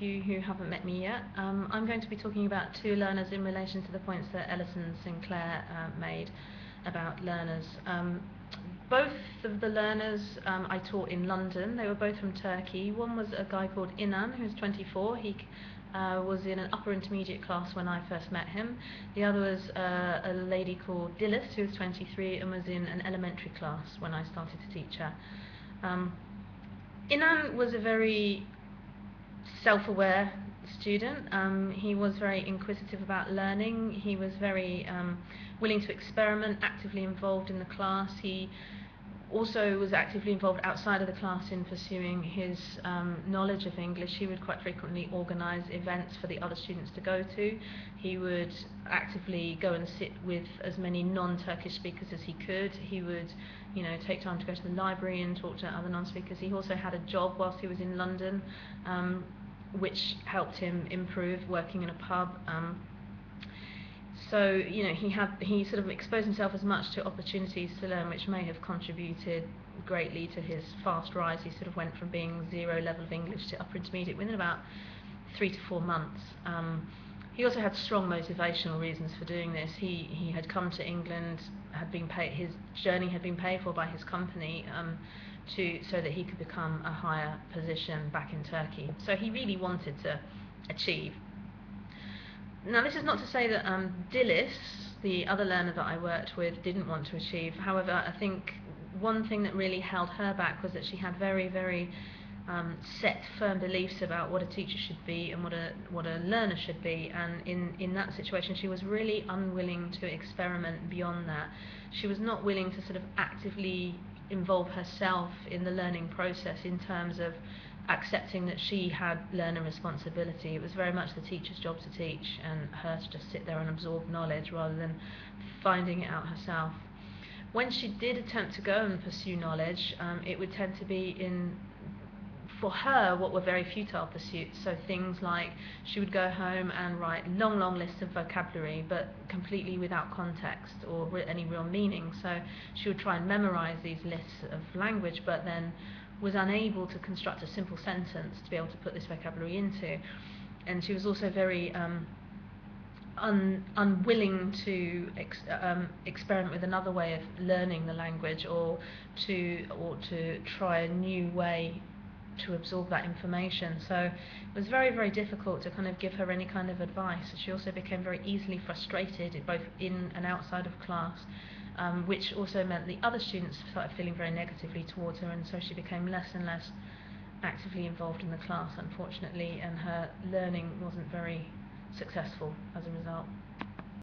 You who haven't met me yet, I'm going to be talking about two learners in relation to the points that Ellis and Sinclair made about learners. Both of the learners I taught in London. They were both from Turkey. One was a guy called Inan, who's 24. He was in an upper intermediate class when I first met him. The other was a lady called Dilys, who was 23 and was in an elementary class when I started to teach her. Inan was a very self-aware student. He was very inquisitive about learning. He was very willing to experiment, actively involved in the class. He also was actively involved outside of the class in pursuing his knowledge of English. He would quite frequently organise events for the other students to go to. He would actively go and sit with as many non-Turkish speakers as he could. He would, take time to go to the library and talk to other non-speakers. He also had a job whilst he was in London, which helped him improve, working in a pub. So he sort of exposed himself as much to opportunities to learn, which may have contributed greatly to his fast rise. He sort of went from being zero level of English to upper intermediate within about 3 to 4 months. He also had strong motivational reasons for doing this. He had come to England, his journey had been paid for by his company, so that he could become a higher position back in Turkey. So he really wanted to achieve. Now, this is not to say that Dilys, the other learner that I worked with, didn't want to achieve. However, I think one thing that really held her back was that she had very, very set, firm beliefs about what a teacher should be and what a learner should be. And in that situation, she was really unwilling to experiment beyond that. She was not willing to sort of actively involve herself in the learning process in terms of accepting that she had learner responsibility. It was very much the teacher's job to teach and her to just sit there and absorb knowledge rather than finding it out herself. When she did attempt to go and pursue knowledge, it would tend to be for her, what were very futile pursuits. So things like she would go home and write long lists of vocabulary, but completely without context or any real meaning. So she would try and memorize these lists of language, but then was unable to construct a simple sentence to be able to put this vocabulary into. And she was also very unwilling to experiment with another way of learning the language, or to try a new way to absorb that information. So it was very, very difficult to kind of give her any kind of advice. She also became very easily frustrated, both in and outside of class, which also meant the other students started feeling very negatively towards her, and so she became less and less actively involved in the class, unfortunately, and her learning wasn't very successful as a result.